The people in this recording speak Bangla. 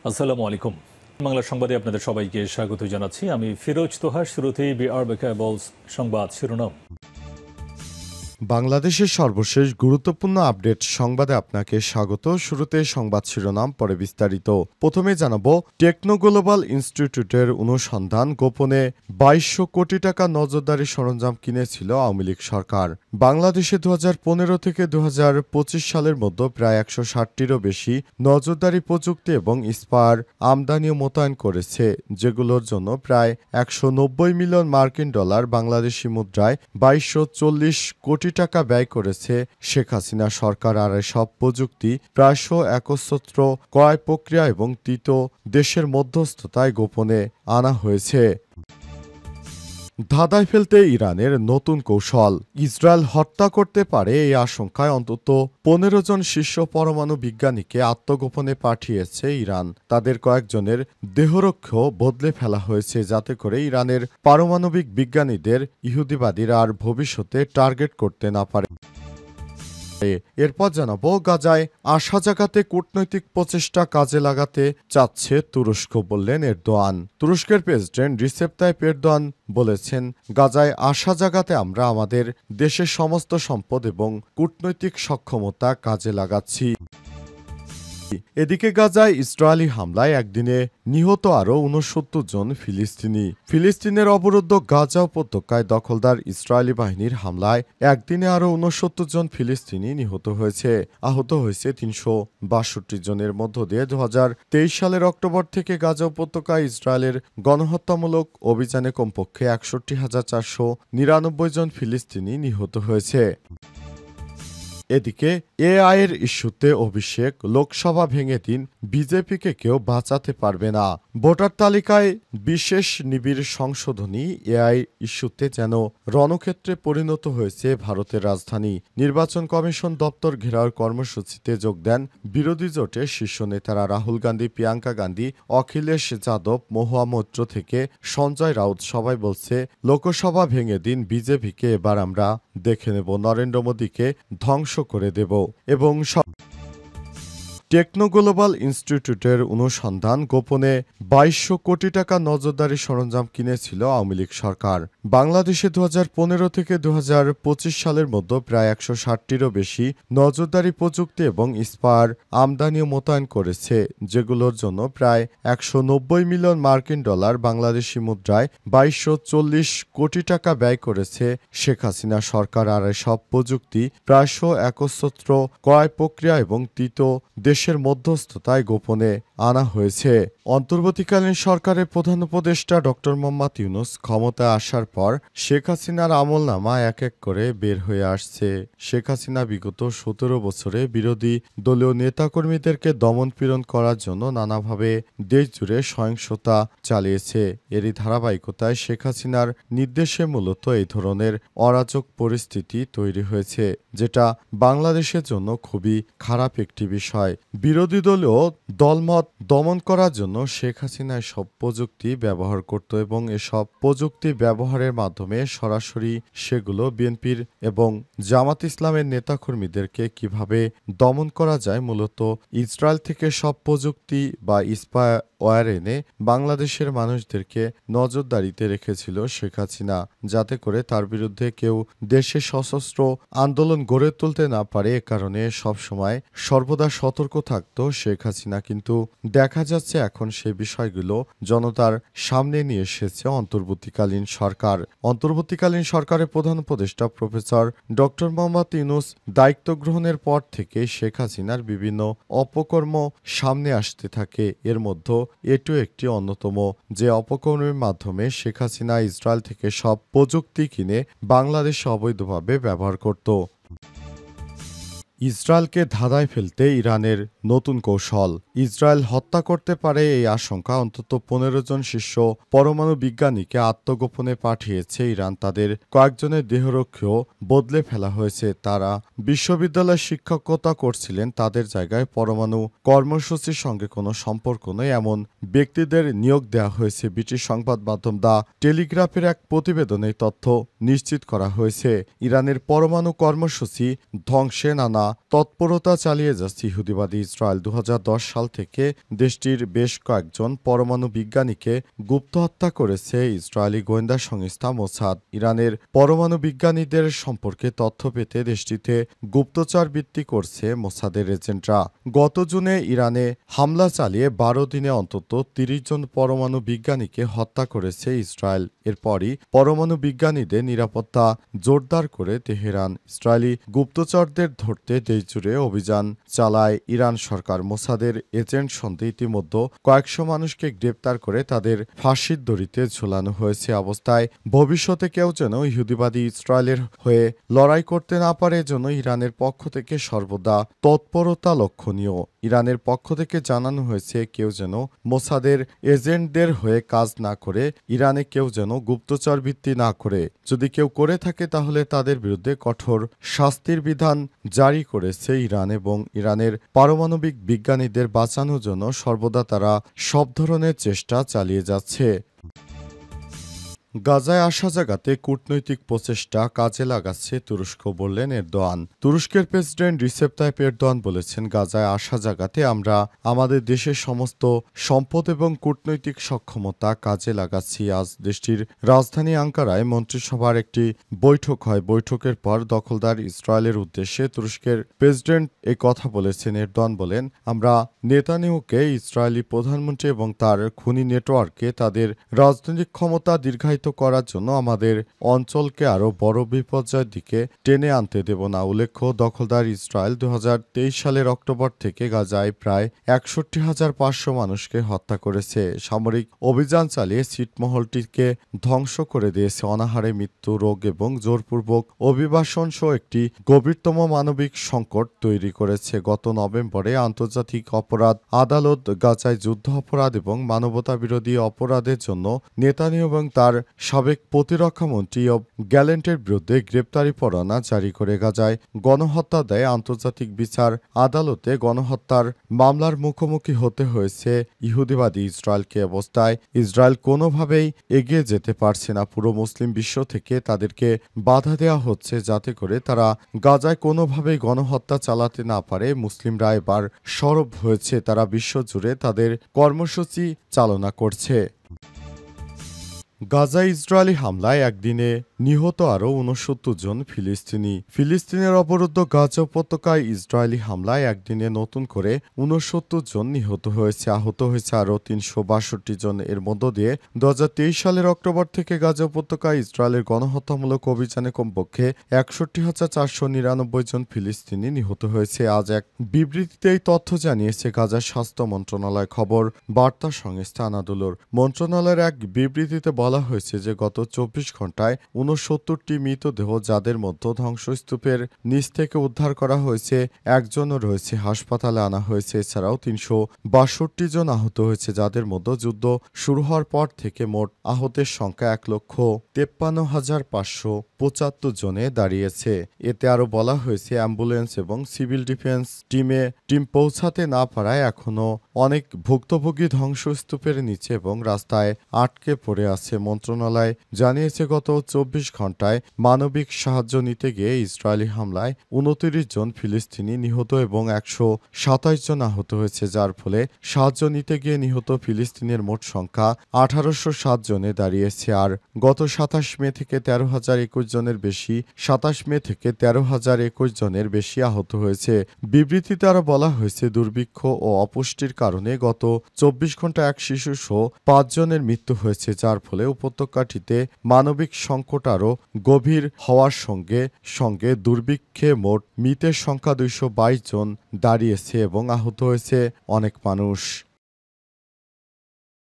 আসসালামু আলাইকুম। বাংলা সংবাদে আপনাদের সবাইকে স্বাগত জানাচ্ছি। আমি ফিরোজ তোহা। শুরুতেই বিআরবি কেবলস সংবাদ শিরোনাম। বাংলাদেশের সর্বশেষ গুরুত্বপূর্ণ আপডেট সংবাদে আপনাকে স্বাগত। শুরুতে সংবাদ শিরোনাম, পরে বিস্তারিত। প্রথমে জানাবো, টেকনো গ্লোবাল ইনস্টিটিউটের অনুসন্ধান, গোপনে 2200 কোটি টাকা নজরদারি সরঞ্জাম কিনেছিল আওয়ামী লীগ সরকার। বাংলাদেশে 2015 থেকে 2025 সালের মধ্যে প্রায় 160টিরও বেশি নজরদারি প্রযুক্তি এবং স্পার আমদানিও মোতায়েন করেছে, যেগুলোর জন্য প্রায় 190 মিলিয়ন মার্কিন ডলার, বাংলাদেশি মুদ্রায় 2240 কোটি টাকা ব্যয় করেছে শেখ হাসিনা সরকার। আর এসব প্রযুক্তি প্রায়শ একচ্ছত্র ক্রয় প্রক্রিয়া এবং তৃতীয় দেশের মধ্যস্থতায় গোপনে আনা হয়েছে। ধাঁধায় ফেলতে ইরানের নতুন কৌশল। ইসরায়েল হত্যা করতে পারে এই আশঙ্কায় অন্তত 15 জন শীর্ষ পরমাণু বিজ্ঞানীকে আত্মগোপনে পাঠিয়েছে ইরান। তাদের কয়েকজনের দেহরক্ষীও বদলে ফেলা হয়েছে, যাতে করে ইরানের পারমাণবিক বিজ্ঞানীদের ইহুদিবাদীরা আর ভবিষ্যতে টার্গেট করতে না পারে। এরপর জানাবো, গাজায় আশা জাগাতে কূটনৈতিক প্রচেষ্টা কাজে লাগাতে চাচ্ছে তুরস্ক, বললেন এরদোয়ান। তুরস্কের প্রেসিডেন্ট রিসেপ তাইপ এরদোয়ান বলেছেন, গাজায় আশা জাগাতে আমরা আমাদের দেশের সমস্ত সম্পদ এবং কূটনৈতিক সক্ষমতা কাজে লাগাচ্ছি। এদিকে গাজায় ইসরায়েলি হামলায় একদিনে নিহত আরও 69 জন ফিলিস্তিনি। ফিলিস্তিনের অবরুদ্ধ গাজা উপত্যকায় দখলদার ইসরায়েলি বাহিনীর হামলায় একদিনে আরও 69 জন ফিলিস্তিনি নিহত হয়েছে। আহত হয়েছে 362 জনের মধ্য দিয়ে 2023 সালের অক্টোবর থেকে গাজা উপত্যকায় ইসরায়েলের গণহত্যামূলক অভিযানে কমপক্ষে 61,499 জন ফিলিস্তিনি নিহত হয়েছে। এদিকে এআইয়ের ইস্যুতে অভিষেক, লোকসভা ভেঙে দিন, বিজেপিকে কেউ বাঁচাতে পারবে না। ভোটার তালিকায় বিশেষ নিবিড় সংশোধনী এআই ইস্যুতে যেন রণক্ষেত্রে পরিণত হয়েছে ভারতের রাজধানী। নির্বাচন কমিশন দপ্তর ঘেরাওর কর্মসূচিতে যোগ দেন বিরোধী জোটের শীর্ষ নেতারা রাহুল গান্ধী, প্রিয়াঙ্কা গান্ধী, অখিলেশ যাদব, মহুয়া মৈত্র থেকে সঞ্জয় রাউত। সবাই বলছে, লোকসভা ভেঙে দিন, বিজেপিকে এবার আমরা দেখে নেব, নরেন্দ্র মোদীকে ধ্বংস করে দেব। এবং টেকনো গ্লোবাল ইনস্টিটিউটের অনুসন্ধান, গোপনে 2200 কোটি টাকা নজরদারি সরঞ্জাম কিনেছিল আওয়ামী লীগ সরকার। বাংলাদেশে 2015 থেকে 2025 সালের মধ্যে প্রায় 160টিরও বেশি নজরদারি প্রযুক্তি এবং স্পার আমদানিও মোতায়েন করেছে, যেগুলোর জন্য প্রায় 190 মিলিয়ন মার্কিন ডলার, বাংলাদেশি মুদ্রায় 2240 কোটি টাকা ব্যয় করেছে শেখ হাসিনা সরকার। আর এসব প্রযুক্তি প্রায়শ একচ্ছত্র ক্রয় প্রক্রিয়া এবং তৃতীয় দেশের মধ্যস্থতায় গোপনে আনা হয়েছে। অন্তর্বর্তীকালীন সরকারের প্রধান উপদেষ্টা ডক্টর মোহাম্মদ ইউনূস ক্ষমতায় আসার পর শেখ হাসিনার আমলনামা এক এক করে বের হয়ে আসছে। শেখ হাসিনা বিগত 17 বছরে বিরোধী দলীয় নেতাকর্মীদেরকে দমনপীড়ন করার জন্য নানাভাবে দেশজুড়ে সহিংসতা চালিয়েছে। এরই ধারাবাহিকতায় শেখ হাসিনার নির্দেশে মূলত এই ধরনের অরাজক পরিস্থিতি তৈরি হয়েছে, যেটা বাংলাদেশের জন্য খুবই খারাপ একটি বিষয়। বিরোধী দলীয় দলমত দমন করার জন্য শেখ হাসিনা এসব প্রযুক্তি ব্যবহার করত এবং এসব প্রযুক্তি ব্যবহারের মাধ্যমে সরাসরি সেগুলো বিএনপির এবং জামাত ইসলামের নেতাকর্মীদেরকে কিভাবে দমন করা যায়, মূলত ইসরায়েল থেকে সব প্রযুক্তি বা স্পাইওয়্যার এনে বাংলাদেশের মানুষদেরকে নজরদারিতে রেখেছিল শেখ হাসিনা, যাতে করে তার বিরুদ্ধে কেউ দেশে সশস্ত্র আন্দোলন গড়ে তুলতে না পারে। এ কারণে সবসময় সর্বদা সতর্ক থাকত শেখ হাসিনা। কিন্তু দেখা যাচ্ছে এখন সে বিষয়গুলো জনতার সামনে নিয়ে এসেছে অন্তর্বর্তীকালীন সরকার। অন্তর্বর্তীকালীন সরকারের প্রধান উপদেষ্টা প্রফেসর ডক্টর মোহাম্মদ ইউনূস দায়িত্ব গ্রহণের পর থেকে শেখ হাসিনার বিভিন্ন অপকর্ম সামনে আসতে থাকে। এর মধ্যে এটিও একটি অন্যতম, যে অপকর্মের মাধ্যমে শেখ হাসিনা ইসরায়েল থেকে সব প্রযুক্তি কিনে বাংলাদেশে অবৈধভাবে ব্যবহার করত। ইসরায়েলকে ধাঁধায় ফেলতে ইরানের নতুন কৌশল। ইসরায়েল হত্যা করতে পারে এই আশঙ্কা অন্তত 15 জন শীর্ষ পরমাণু বিজ্ঞানীকে আত্মগোপনে পাঠিয়েছে ইরান। তাদের কয়েকজনের দেহরক্ষীও বদলে ফেলা হয়েছে। তারা বিশ্ববিদ্যালয়ে শিক্ষকতা করছিলেন, তাদের জায়গায় পরমাণু কর্মসূচির সঙ্গে কোনো সম্পর্ক নেই এমন ব্যক্তিদের নিয়োগ দেওয়া হয়েছে। ব্রিটিশ সংবাদ মাধ্যম দ্য টেলিগ্রাফের এক প্রতিবেদনে তথ্য নিশ্চিত করা হয়েছে। ইরানের পরমাণু কর্মসূচি ধ্বংসে নানা তৎপরতা চালিয়ে যাচ্ছে ইহুদিবাদী ইসরায়েল 2010 সাল থেকে দেশটির বেশ কয়েকজন পরমাণু বিজ্ঞানীকে গুপ্ত হত্যা করেছে ইসরায়েলি গোয়েন্দা সংস্থা মোসাদ। ইরানের পরমাণু বিজ্ঞানীদের সম্পর্কে তথ্য পেতে দেশটিতে গুপ্তচর বৃত্তি করছে মোসাদের এজেন্টরা। গত জুনে ইরানে হামলা চালিয়ে 12 দিনে অন্তত 30 জন পরমাণু বিজ্ঞানীকে হত্যা করেছে ইসরায়েল। এরপরই পরমাণু বিজ্ঞানীদের নিরাপত্তা জোরদার করে তেহরান। ইসরায়েলি গুপ্তচরদের ধরতে দেশজুড়ে অভিযান চালায় ইরান সরকার। মোসাদের এজেন্ট সন্দেহে ইতিমধ্যে কয়েকশো মানুষকে গ্রেপ্তার করে তাদের ফাঁসির দড়িতে ঝোলানো হয়েছে। অবস্থায় ভবিষ্যতে কেউ যেন ইহুদিবাদী ইসরায়েলের হয়ে লড়াই করতে না পারে জন্য ইরানের পক্ষ থেকে সর্বদা তৎপরতা লক্ষণীয়। ইরানের পক্ষ থেকে জানানো হয়েছে কেউ যেন মোসাদের এজেন্টদের হয়ে কাজ না করে, ইরানে কেউ যেন গুপ্তচর বৃত্তি না করে। যদি কেউ করে থাকে তাহলে তাদের বিরুদ্ধে কঠোর শাস্তির বিধান জারি করেছে ইরান এবং ইরানের পারমাণবিক বিজ্ঞানীদের বাঁচানোর জন্য সর্বদা তারা সব ধরনের চেষ্টা চালিয়ে যাচ্ছে। গাজায় আসা জাগাতে কূটনৈতিক প্রচেষ্টা কাজে লাগাচ্ছে তুরস্ক, বললেন এরদোয়ান। তুরস্কের প্রেসিডেন্ট রিসেপ তাইপ এরদোয়ান বলেছেন, গাজায় আসা জাগাতে আমরা আমাদের দেশের সমস্ত সম্পদ এবং কূটনৈতিক সক্ষমতা কাজে লাগাচ্ছি। আজ দেশটির রাজধানী আঙ্কারায় মন্ত্রিসভার একটি বৈঠক হয়। বৈঠকের পর দখলদার ইসরায়েলের উদ্দেশ্যে তুরস্কের প্রেসিডেন্ট এ কথা বলেছেন। এরদোয়ান বলেন, আমরা নেতানিয়াহুকে, ইসরায়েলি প্রধানমন্ত্রী এবং তার খুনি নেটওয়ার্ককে তাদের রাজনৈতিক ক্ষমতা দীর্ঘায়িত করার জন্য আমাদের অঞ্চলকে আরও বড় বিপর্যয়ের দিকে টেনে আনতে দেব না। উল্লেখ্য, দখলদার ইসরায়েল 2023 সালের অক্টোবর থেকে গাজায় প্রায় 61,500 মানুষকে হত্যা করেছে। সামরিক অভিযান চালিয়ে ছিটমহলটিকে ধ্বংস করে দিয়েছে। অনাহারে মৃত্যু, রোগ এবং জোরপূর্বক অভিবাসন সহ একটি গভীরতম মানবিক সংকট তৈরি করেছে। গত নভেম্বরে আন্তর্জাতিক অপরাধ আদালত গাজায় যুদ্ধ অপরাধ এবং মানবতাবিরোধী অপরাধের জন্য নেতানিয়াহু এবং তার সাবেক প্রতিরক্ষামন্ত্রী অব গ্যালেন্টের বিরুদ্ধে গ্রেপ্তারি পরোয়ানা জারি করে গাজায় গণহত্যা দেয় আন্তর্জাতিক বিচার আদালতে। গণহত্যার মামলার মুখোমুখি হতে হয়েছে ইহুদিবাদী ইসরায়েলকে। অবস্থায় ইসরায়েল কোনোভাবেই এগিয়ে যেতে পারছে না। পুরো মুসলিম বিশ্ব থেকে তাদেরকে বাধা দেওয়া হচ্ছে যাতে করে তারা গাজায় কোনোভাবেই গণহত্যা চালাতে না পারে। মুসলিমরা এবার সরব হয়েছে, তারা বিশ্বজুড়ে তাদের কর্মসূচি চালনা করছে। গাজায় ইসরায়েলি হামলায় একদিনে নিহত আরও 69 জন ফিলিস্তিনি। ফিলিস্তিনের অবরুদ্ধ গাজা উপত্যকায় ইসরায়েলি হামলায় একদিনে নতুন করে 69 জন নিহত হয়েছে। আহত হয়েছে আরও 362 জন। এর মধ্য দিয়ে 2023 সালের অক্টোবর থেকে গাজা উপত্যকায় ইসরায়েলের গণহত্যামূলক অভিযানে কমপক্ষে 61,499 জন ফিলিস্তিনি নিহত হয়েছে। আজ এক বিবৃতিতে এই তথ্য জানিয়েছে গাজার স্বাস্থ্য মন্ত্রণালয়। খবর বার্তা সংস্থা আনাদুলুর মন্ত্রণালয়ের এক বিবৃতিতে বলা হয়েছে যে গত 24 ঘন্টায় 69টি মৃতদেহ, যাদের মধ্যে ধ্বংসস্তূপের নিচ থেকে উদ্ধার করা হয়েছে একজনও রয়েছে, হাসপাতালে আনা হয়েছে। এছাড়াও 362 জন আহত হয়েছে, যাদের মধ্যে যুদ্ধ শুরু হওয়ার পর থেকে মোট আহতের সংখ্যা 1,53,575 জনে দাঁড়িয়েছে। এতে আরও বলা হয়েছে, অ্যাম্বুলেন্স এবং সিভিল ডিফেন্স টিম পৌঁছাতে না পারায় এখনও অনেক ভুক্তভোগী ধ্বংসস্তূপের নিচে এবং রাস্তায় আটকে পড়ে আছে। মন্ত্রণালয় জানিয়েছে, গত 24 ঘন্টায় মানবিক সাহায্য নিতে গিয়ে ইসরায়েলি হামলায় 29 জন ফিলিস্তিনি নিহত এবং 127 জন আহত হয়েছে, যার ফলে সাহায্য নিতে গিয়ে নিহত ফিলিস্তিনের মোট সংখ্যা 1807 জনে দাঁড়িয়েছে। আর গত 27 মে থেকে 13,021 জনের বেশি 27 মে থেকে 13,021 জনের বেশি আহত হয়েছে। বিবৃতিতে আরও বলা হয়েছে, দুর্ভিক্ষ ও অপুষ্টির কারণে গত 24 ঘন্টা এক শিশু সহ 5 জনের মৃত্যু হয়েছে, যার ফলে উপত্যকাটিতে মানবিক সংকট আরও গভীর হওয়ার সঙ্গে সঙ্গে দুর্ভিক্ষে মোট মৃতের সংখ্যা 222 জন দাঁড়িয়েছে এবং আহত হয়েছে অনেক মানুষ।